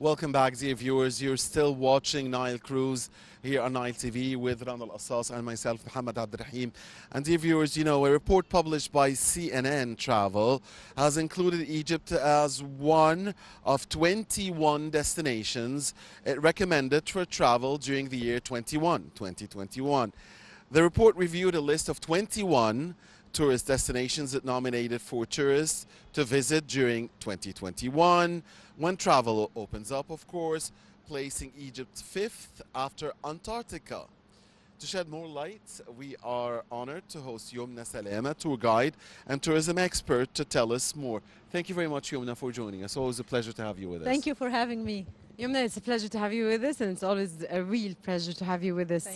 Welcome back, dear viewers. You're still watching Nile Cruise here on Nile TV with Rana Al-Assas and myself, Muhammad Abdurrahim. And dear viewers, you know, a report published by CNN Travel has included Egypt as one of 21 destinations it recommended for travel during the year 2021. The report reviewed a list of 21 tourist destinations it nominated for tourists to visit during 2021, when travel opens up, of course, placing Egypt 5th after Antarctica. To shed more light, we are honored to host Yomna Salama, tour guide and tourism expert, to tell us more. Thank you very much, Yomna, for joining us. Always a pleasure to have you with us. Thank you for having me. Yomna, it's a pleasure to have you with us, and it's always a real pleasure to have you with us.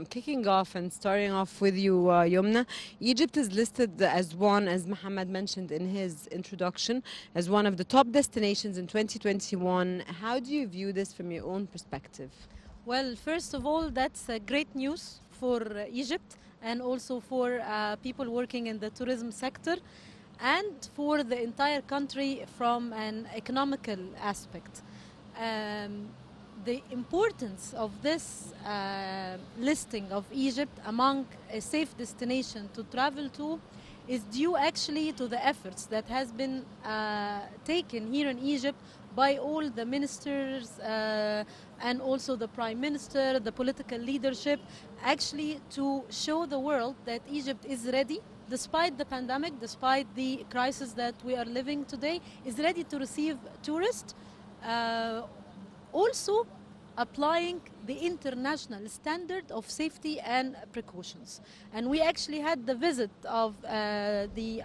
Kicking off and starting off with you, Yomna, Egypt is listed as one, as Muhammad mentioned in his introduction, as one of the top destinations in 2021. How do you view this from your own perspective? Well, first of all, that's great news for Egypt and also for people working in the tourism sector, and for the entire country from an economical aspect. The importance of this listing of Egypt among a safe destination to travel to is due actually to the efforts that has been taken here in Egypt by all the ministers and also the Prime Minister, the political leadership, actually to show the world that Egypt is ready, despite the pandemic, despite the crisis that we are living today, is ready to receive tourists, also applying the international standard of safety and precautions. And we actually had the visit of the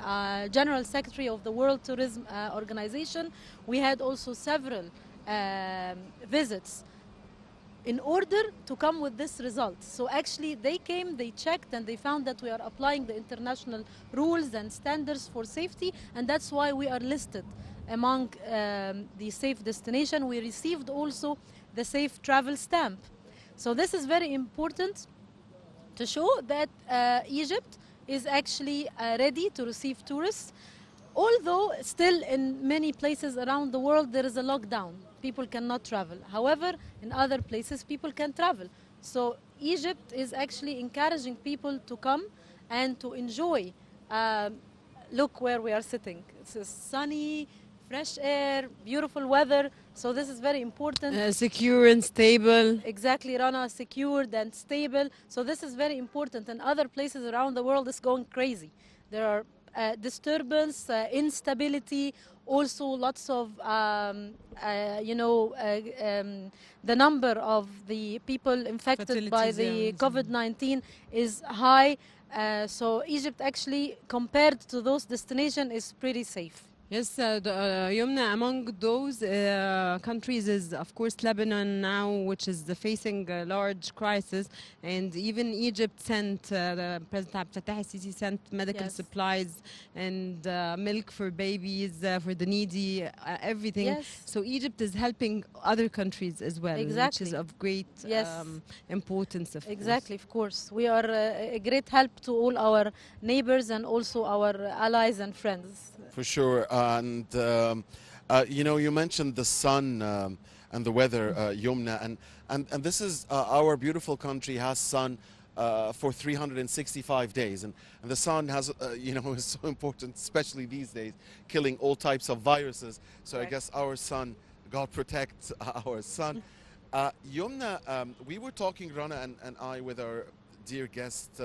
General Secretary of the World Tourism Organization. We had also several visits in order to come with this result. So actually they came, they checked, and they found that we are applying the international rules and standards for safety, and that's why we are listed among the safe destination. We received also the safe travel stamp. So this is very important to show that Egypt is actually ready to receive tourists, although still in many places around the world there is a lockdown. People cannot travel. However, in other places people can travel. So Egypt is actually encouraging people to come and to enjoy. Look where we are sitting. It's sunny, fresh air, beautiful weather. So this is very important. Secure and stable. Exactly, Rana, secured and stable. So this is very important. And other places around the world is going crazy. There are disturbance, instability, also lots of, the number of the people infected by the COVID-19 is high. So Egypt actually, compared to those destinations, is pretty safe. Yes, Yomna, among those countries is, of course, Lebanon now, which is facing a large crisis. And even Egypt sent, President Abdel Fattah al-Sisi sent medical supplies and milk for babies, for the needy, everything. Yes. So Egypt is helping other countries as well, Exactly. which is of great importance, of Exactly, of course. We are a great help to all our neighbors and also our allies and friends. For sure. And, you know, you mentioned the sun and the weather, Yomna, and this is our beautiful country has sun for 365 days. And the sun has, you know, is so important, especially these days, killing all types of viruses. So Correct. I guess our sun, God protect our sun. Yomna, we were talking, Rana and I, with our dear guest,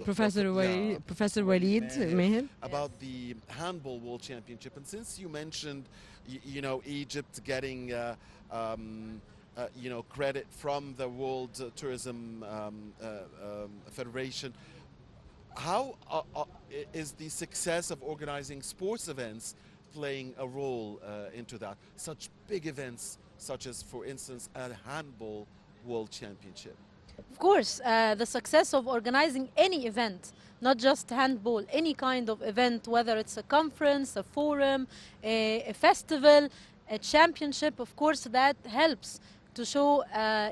Professor Walid Meher, about the handball world championship. And since you mentioned, you know, Egypt getting, you know, credit from the World Tourism Federation, how is the success of organizing sports events playing a role into that? Such big events, such as, for instance, a handball world championship. Of course, the success of organizing any event, not just handball, any kind of event, whether it's a conference, a forum, a festival, a championship, of course, that helps to show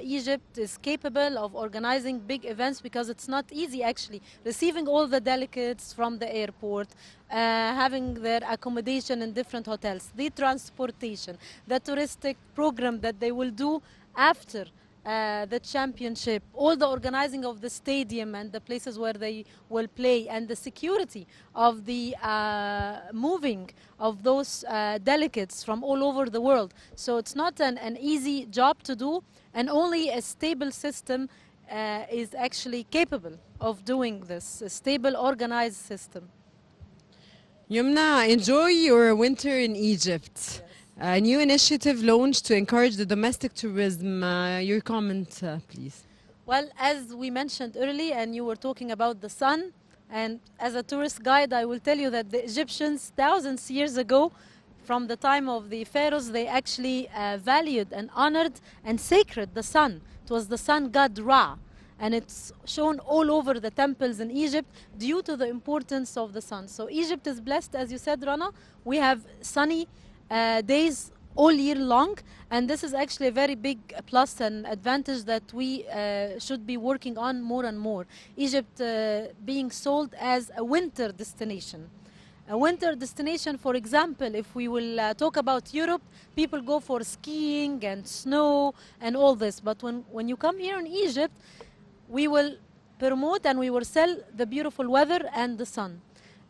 Egypt is capable of organizing big events, because it's not easy actually receiving all the delegates from the airport, having their accommodation in different hotels, the transportation, the touristic program that they will do after the championship, all the organizing of the stadium and the places where they will play, and the security of the moving of those delegates from all over the world. So it's not an easy job to do, and only a stable system is actually capable of doing this, a stable, organized system. Yomna, enjoy your winter in Egypt. A new initiative launched to encourage the domestic tourism. Your comment, please. Well, as we mentioned earlier, and you were talking about the sun, and as a tourist guide, I will tell you that the Egyptians, thousands of years ago, from the time of the pharaohs, they actually valued and honored and sacred the sun. It was the sun god Ra, and it's shown all over the temples in Egypt due to the importance of the sun. So Egypt is blessed, as you said, Rana. We have sunny days all year long, and this is actually a very big plus and advantage that we should be working on more and more. Egypt being sold as a winter destination. A winter destination, for example, if we will talk about Europe, people go for skiing and snow and all this, but when you come here in Egypt, we will promote and we will sell the beautiful weather and the sun.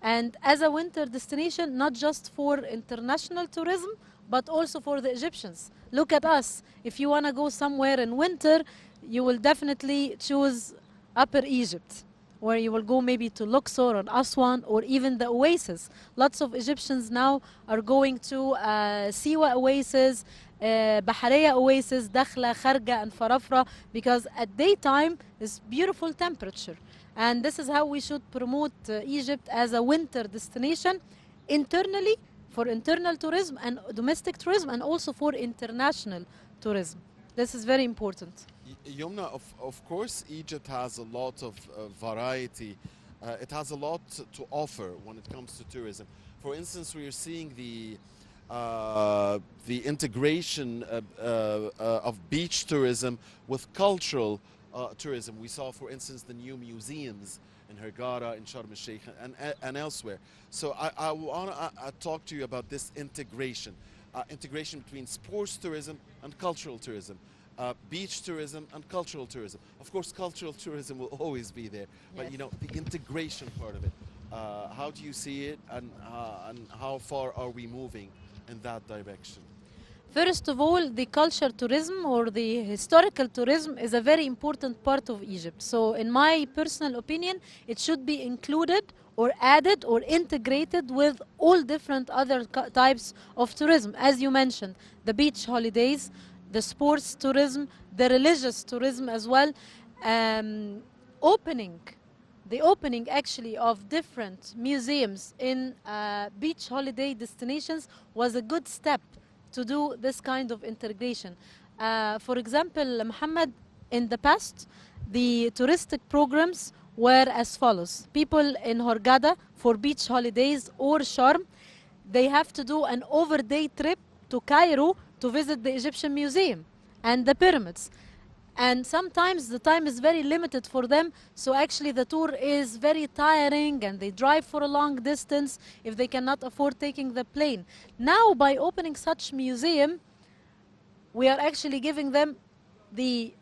And as a winter destination, not just for international tourism, but also for the Egyptians. Look at us. If you want to go somewhere in winter, you will definitely choose Upper Egypt, where you will go maybe to Luxor or Aswan or even the oasis. Lots of Egyptians now are going to Siwa oasis, Bahariya oasis, Dakhla, Kharga and Farafra, because at daytime is beautiful temperature. And this is how we should promote Egypt as a winter destination internally, for internal tourism and domestic tourism, and also for international tourism. This is very important. Yomna, of course, Egypt has a lot of variety. It has a lot to offer when it comes to tourism. For instance, we are seeing the integration of beach tourism with cultural tourism. We saw, for instance, the new museums in Hurghada, in Sharm el-Sheikh, and elsewhere. So I want to talk to you about this integration. Integration between sports tourism and cultural tourism. Beach tourism and cultural tourism. Of course, cultural tourism will always be there, but Yes. you know, the integration part of it. How do you see it, and how far are we moving in that direction? First of all, the culture tourism or the historical tourism is a very important part of Egypt. So in my personal opinion, it should be included or added or integrated with all different other types of tourism. As you mentioned, the beach holidays, the sports tourism, the religious tourism as well. The opening actually of different museums in beach holiday destinations was a good step to do this kind of integration. For example, Muhammad, in the past, the touristic programs were as follows. People in Hurghada for beach holidays or Sharm, they have to do an overday trip to Cairo to visit the Egyptian Museum and the pyramids. And sometimes the time is very limited for them, so actually the tour is very tiring and they drive for a long distance if they cannot afford taking the plane. Now, by opening such museum, we are actually giving them the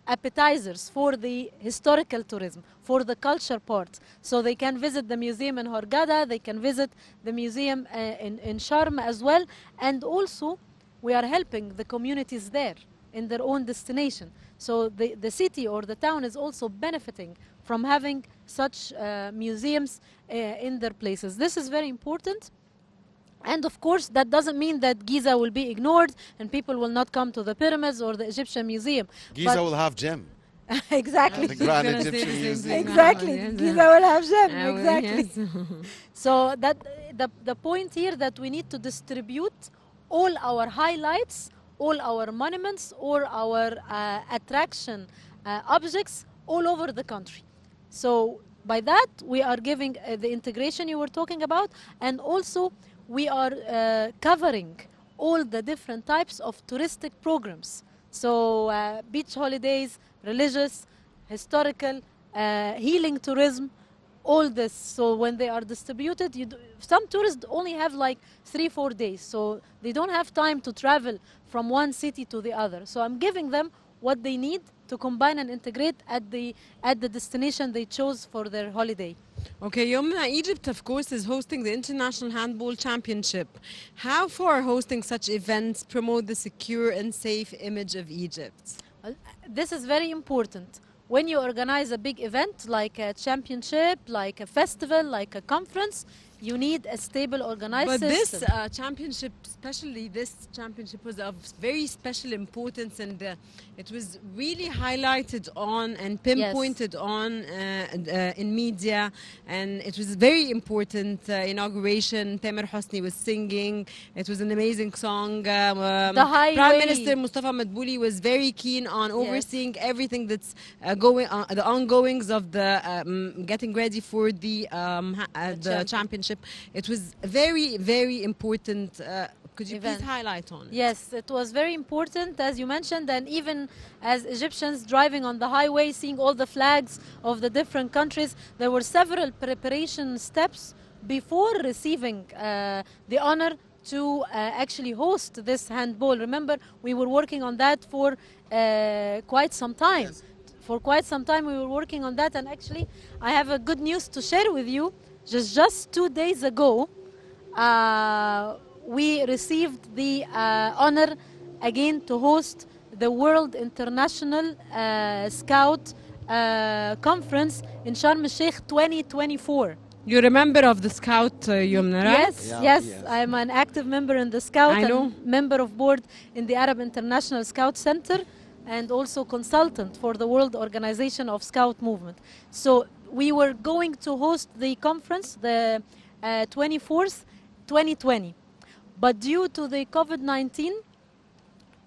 appetizers for the historical tourism, for the culture part. So they can visit the museum in Hurghada, they can visit the museum in Sharm as well, and also we are helping the communities there in their own destination. So the city or the town is also benefiting from having such museums in their places. This is very important. And of course, that doesn't mean that Giza will be ignored and people will not come to the pyramids or the Egyptian Museum. Giza will have gem. Exactly. The Grand Gonna say Egyptian the same Museum. thing. Exactly. Yes. Giza will have gem. Well, Exactly. yes. So that the point here that we need to distribute all our highlights, all our monuments, or our attraction objects all over the country. So by that, we are giving the integration you were talking about, and also we are covering all the different types of touristic programs. So beach holidays, religious, historical, healing tourism, all this. So when they are distributed, some tourists only have like 3-4 days, so they don't have time to travel from one city to the other. So I'm giving them what they need to combine and integrate at the destination they chose for their holiday. Okay, Yomna, Egypt, of course, is hosting the International Handball Championship. How far hosting such events promote the secure and safe image of Egypt? Well, this is very important. When you organize a big event like a championship, like a festival, like a conference, you need a stable, organized system. But this championship, especially this championship, was of very special importance, and it was really highlighted on and pinpointed on in media, and it was a very important inauguration. Tamer Hosni was singing. It was an amazing song. The highway. Prime Minister Mustafa Madbouli was very keen on overseeing everything that's going on, the ongoings of the getting ready for the championship. It was a very, very important. Could you please highlight on it? Yes, it was very important, as you mentioned, and even as Egyptians driving on the highway, seeing all the flags of the different countries, there were several preparation steps before receiving the honor to actually host this handball. Remember, we were working on that for quite some time. Yes. For quite some time we were working on that, and actually I have a good news to share with you. Just 2 days ago, we received the honor again to host the World International Scout Conference in Sharm el-Sheikh 2024. You're a member of the Scout, Yomna, right? Yes, Yeah, yes, yes. I'm an active member in the Scout. I know. And member of board in the Arab International Scout Center, and also consultant for the World Organization of Scout Movement. So we were going to host the conference, the 24th, 2020. But due to the COVID-19,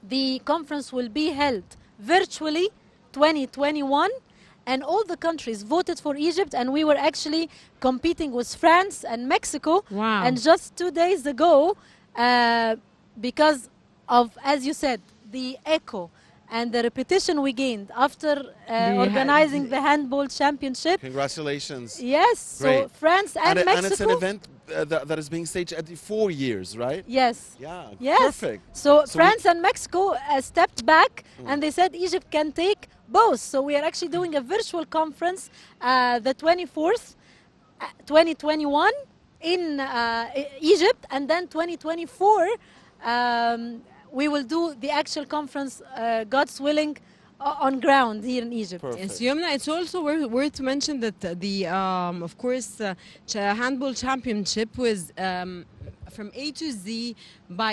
the conference will be held virtually 2021, and all the countries voted for Egypt, and we were actually competing with France and Mexico. Wow. And just 2 days ago, because of, as you said, the echo and the repetition we gained after organizing the handball championship. Congratulations. Yes, Great. so France and Mexico. And it's an event that is being staged every 4 years, right? Yes. Yeah, Yes. perfect. So, So France and Mexico stepped back, and they said Egypt can take both. So we are actually doing a virtual conference the 24th, 2021 in Egypt, and then 2024 we will do the actual conference, God's willing, on ground here in Egypt. Perfect. Yes, Yomna, it's also worth to mention that the of course handball championship was from A to Z by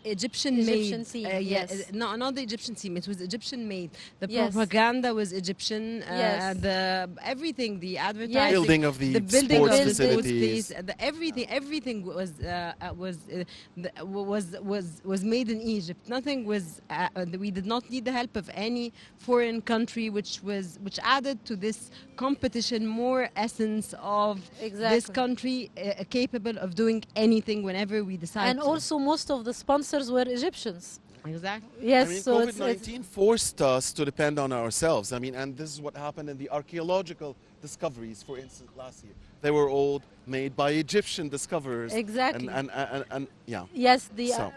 Egyptian made. team, Yeah, yes. no, not the Egyptian team. It was Egyptian made. The Yes. propaganda was Egyptian. Yes. The everything, the advertising, Building of the building sports of the sports facilities. place, everything was made in Egypt. Nothing was. We did not need the help of any foreign country, which added to this competition more essence of this Exactly. country capable of doing anything whenever we decide. And to. also most of the sponsors were Egyptians. Exactly. Yes, I mean, so COVID-19 forced us to depend on ourselves. I mean, and this is what happened in the archaeological discoveries, for instance, last year. They were all made by Egyptian discoverers. Exactly. And yeah. Yes, the So.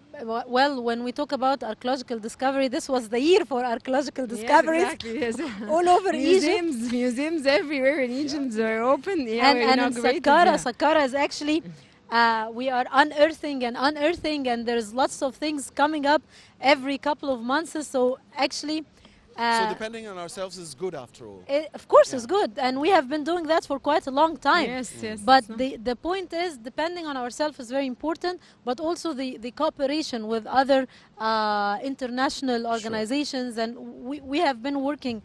well, when we talk about archaeological discovery, this was the year for archaeological discoveries. Yes, exactly. Yes. all over Egypt. Museums everywhere in Egypt are open. Yeah, and we in inaugurated, Saqqara is actually, we are unearthing, and there's lots of things coming up every couple of months. So actually, So depending on ourselves is good after all. of course it's good, and we have been doing that for quite a long time. Yes, yes. But so- the point is, depending on ourselves is very important, but also the cooperation with other international organizations, and we have been working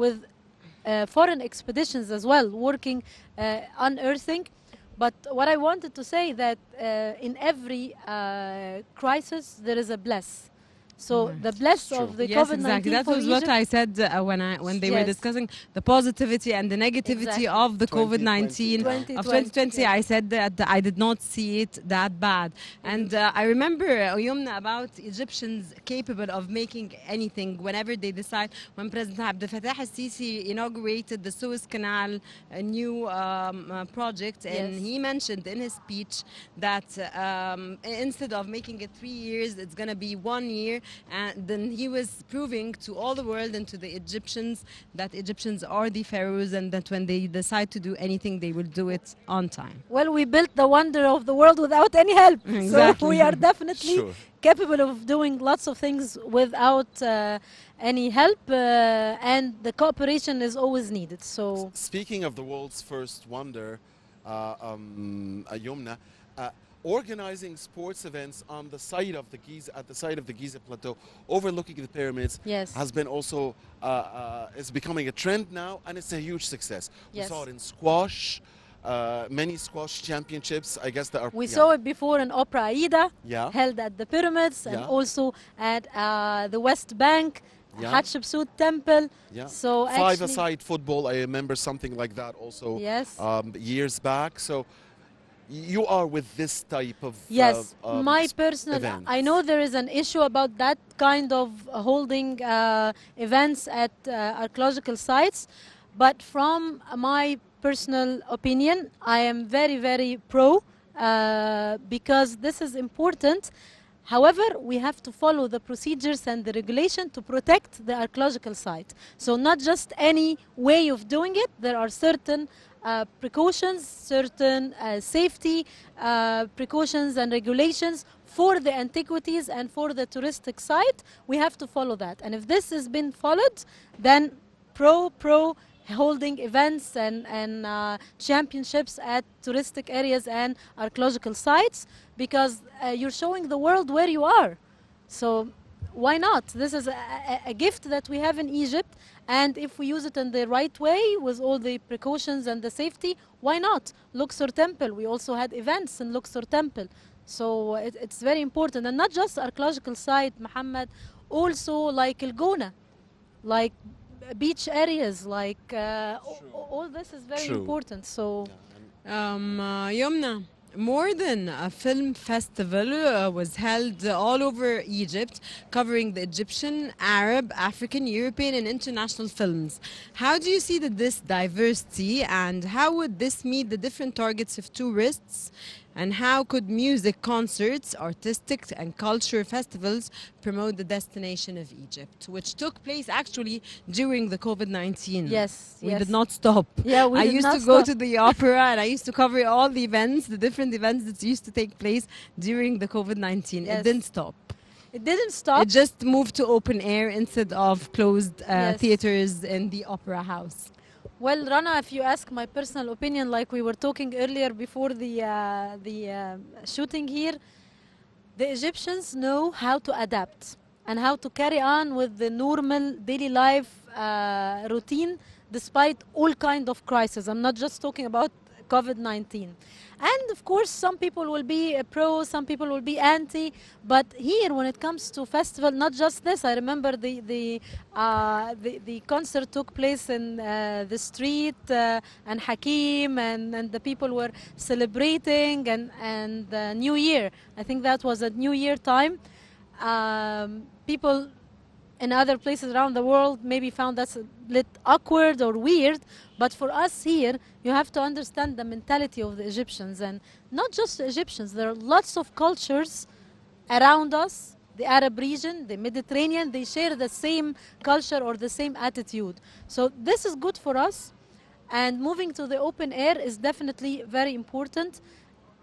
with foreign expeditions as well, working unearthing. But what I wanted to say that in every crisis there is a bless. So the bless True. of the Yes, COVID-19 exactly. That for was what Egypt, I said when they were Yes. discussing the positivity and the negativity Exactly. of the 2020, COVID-19 yeah. of 2020. 2020. Yes. I said that I did not see it that bad, and I remember Yomna about Egyptians capable of making anything whenever they decide. When President Abdel Fattah al-Sisi inaugurated the Suez Canal, a new project, and Yes. he mentioned in his speech that instead of making it 3 years, it's going to be 1 year. And then he was proving to all the world and to the Egyptians that Egyptians are the pharaohs, and that when they decide to do anything, they will do it on time. Well, we built the wonder of the world without any help. So Exactly. we are definitely Sure. capable of doing lots of things without any help, and the cooperation is always needed. So Speaking of the world's first wonder, Yomna, organizing sports events on the side of the Giza, at the side of the Giza Plateau, overlooking the pyramids, Yes. has been also is becoming a trend now, and it's a huge success. We Yes. saw it in squash, many squash championships. I guess that are we saw it before in Opera Aida, Yeah. held at the pyramids, and Yeah. also at the West Bank, Yeah. Hatshepsut Temple. Yeah. So actually, Five-a-side football. I remember something like that also. Yes. Years back. So you are with this type of Yes, my personal. events. I know there is an issue about that kind of holding events at archaeological sites, but from my personal opinion, I am very, very pro because this is important. However, we have to follow the procedures and the regulation to protect the archaeological site. So not just any way of doing it. There are certain precautions, certain safety precautions and regulations for the antiquities and for the touristic site. We have to follow that. And if this has been followed, then pro holding events and championships at touristic areas and archaeological sites, because you're showing the world where you are. So why not? This is a gift that we have in Egypt, and if we use it in the right way with all the precautions and the safety, why not? Luxor Temple, we also had events in Luxor Temple. So it's very important, and not just archaeological site, Muhammad, also like El Gona, like beach areas, like all this is very True. important. So Yomna, more than a film festival was held all over Egypt, covering the Egyptian, Arab, African, European, and international films. How do you see this diversity, and how would this meet the different targets of tourists? And how could music concerts, artistic and culture festivals promote the destination of Egypt, which took place actually during the COVID-19? yes, We yes. did not stop. Yeah, we I did used not to go stop. to the opera, and I used to cover all the events, the different events that used to take place during the COVID-19. Yes. It didn't stop. It didn't stop. It just moved to open air instead of closed Yes. theaters in the opera house. Well, Rana, if you ask my personal opinion, like we were talking earlier before the shooting here, the Egyptians know how to adapt and how to carry on with the normal daily life routine despite all kind of crises. I'm not just talking about COVID-19. And of course, some people will be pro, some people will be anti. But here, when it comes to festival, not just this. I remember the concert took place in the street, and Hakim and the people were celebrating and New Year. I think that was at New Year time. People in other places around the world maybe found that a bit awkward or weird, but for us here, you have to understand the mentality of the Egyptians, and not just the Egyptians. There are lots of cultures around us, the Arab region, the Mediterranean. They share the same culture or the same attitude. So this is good for us, and moving to the open air is definitely very important.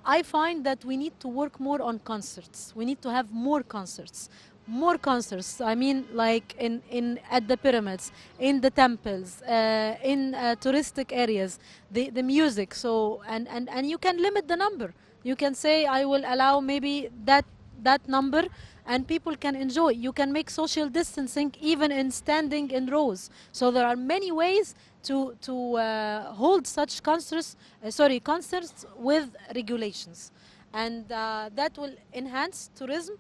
I find that we need to work more on concerts. We need to have more concerts. More concerts. I mean, like in at the pyramids, in the temples, in touristic areas, the music. So and you can limit the number. You can say I will allow maybe that number, and people can enjoy. You can make social distancing even in standing in rows. So there are many ways to hold such concerts. Concerts with regulations, and that will enhance tourism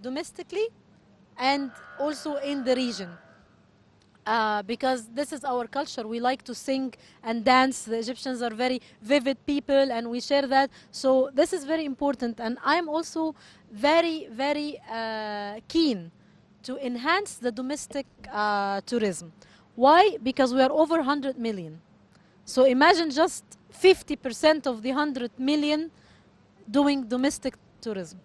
domestically and also in the region. Because this is our culture. We like to sing and dance. The Egyptians are very vivid people, and we share that. So this is very important. And I'm also very, very keen to enhance the domestic tourism. Why? Because we are over 100 million. So imagine just 50% of the 100 million doing domestic tourism.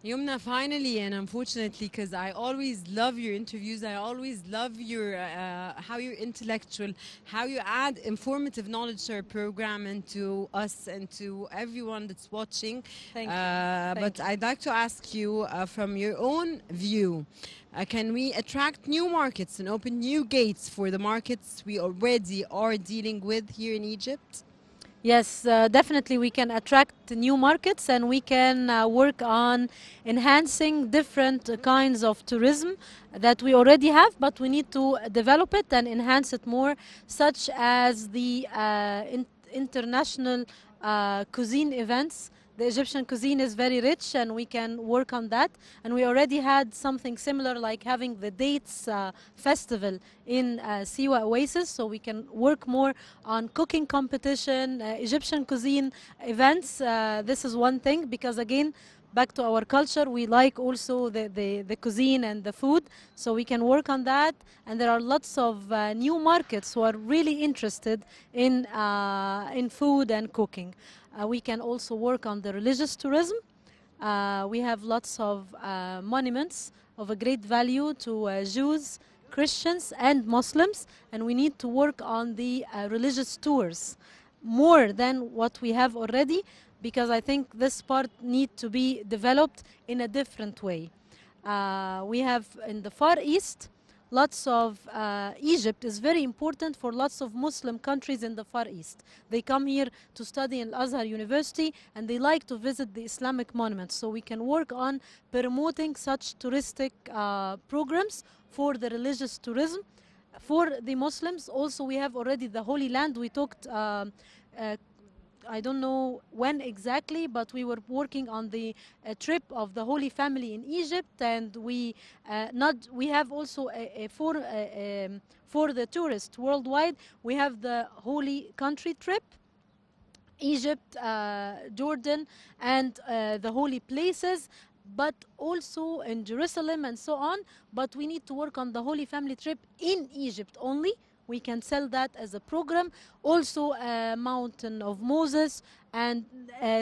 Yomna, finally, and unfortunately, because I always love your interviews, I always love your how you're intellectual, how you add informative knowledge to our program and to us and to everyone that's watching. Thank you. But I'd like to ask you from your own view, can we attract new markets and open new gates for the markets we already are dealing with here in Egypt? Yes, definitely we can attract new markets, and we can work on enhancing different kinds of tourism that we already have, but we need to develop it and enhance it more, such as the international cuisine events. The Egyptian cuisine is very rich, and we can work on that. And we already had something similar, like having the dates festival in Siwa Oasis, so we can work more on cooking competition, Egyptian cuisine events. This is one thing, because again, back to our culture, we like also the cuisine and the food, so we can work on that. And there are lots of new markets who are really interested in food and cooking. We can also work on the religious tourism. We have lots of monuments of a great value to Jews, Christians, and Muslims, and we need to work on the religious tours more than what we have already, because I think this part needs to be developed in a different way. We have in the Far East, lots of Egypt is very important for lots of Muslim countries in the Far East. They come here to study in Al-Azhar University, and they like to visit the Islamic monuments. So we can work on promoting such touristic programs for the religious tourism. For the Muslims, also we have already the Holy Land. We talked I don't know when exactly, but we were working on the trip of the Holy Family in Egypt, and we have also for the tourists worldwide, we have the Holy Country trip, Egypt, Jordan, and the holy places, but also in Jerusalem and so on. But we need to work on the Holy Family trip in Egypt only. We can sell that as a program. Also, Mountain of Moses, and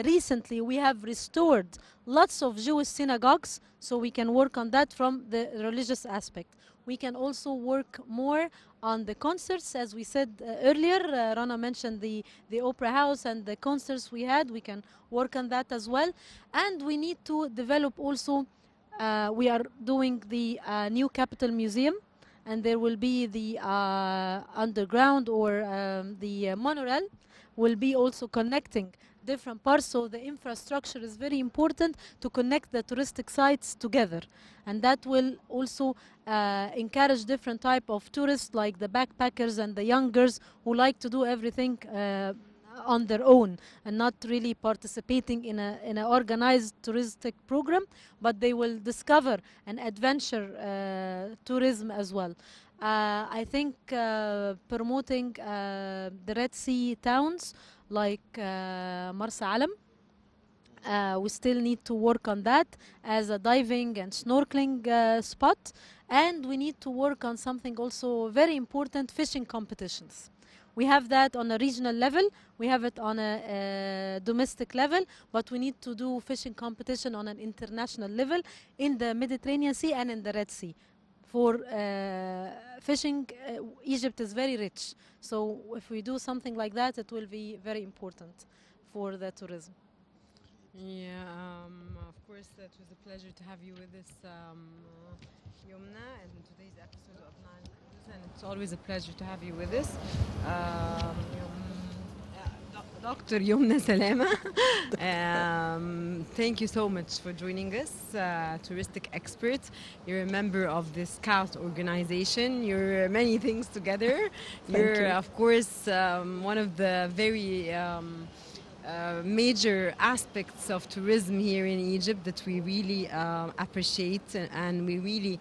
recently we have restored lots of Jewish synagogues, so we can work on that from the religious aspect. We can also work more on the concerts, as we said earlier. Rana mentioned the Opera House and the concerts we had. We can work on that as well. And we need to develop also, we are doing the new Capital Museum, and there will be the underground or the monorail will be also connecting different parts. So the infrastructure is very important to connect the touristic sites together, and that will also encourage different type of tourists, like the backpackers and the youngers who like to do everything on their own and not really participating in an organized touristic program, but they will discover an adventure tourism as well. I think promoting the Red Sea towns like Marsa Alam, we still need to work on that as a diving and snorkeling spot, and we need to work on something also very important, fishing competitions. We have that on a regional level, we have it on a domestic level, but we need to do fishing competition on an international level in the Mediterranean Sea and in the Red Sea. For fishing, Egypt is very rich, so if we do something like that, it will be very important for the tourism. Yeah, of course, it was a pleasure to have you with us, Yomna, and today's episode of Nile Cruise, and it's always a pleasure to have you with us. Dr. Yomna Salama, thank you so much for joining us, touristic expert. You're a member of the Scout organization. You're many things together. You're, of course, one of the very major aspects of tourism here in Egypt that we really appreciate, and we really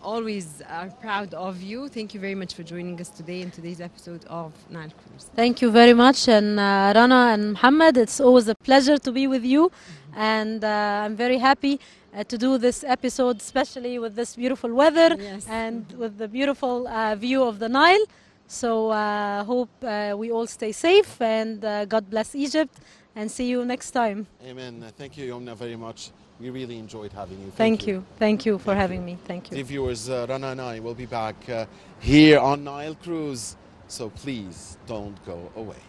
always are proud of you. Thank you very much for joining us today in today's episode of Nile Cruise. Thank you very much, and Rana and Muhammad, it's always a pleasure to be with you, and I'm very happy to do this episode, especially with this beautiful weather Yes. and with the beautiful view of the Nile. So hope we all stay safe, and God bless Egypt, and see you next time. Amen. Thank you, Yomna, very much. We really enjoyed having you. Thank you. Thank you for Thank having you. me. Thank Dear you. viewers, Rana and I will be back here on Nile Cruise, so please don't go away.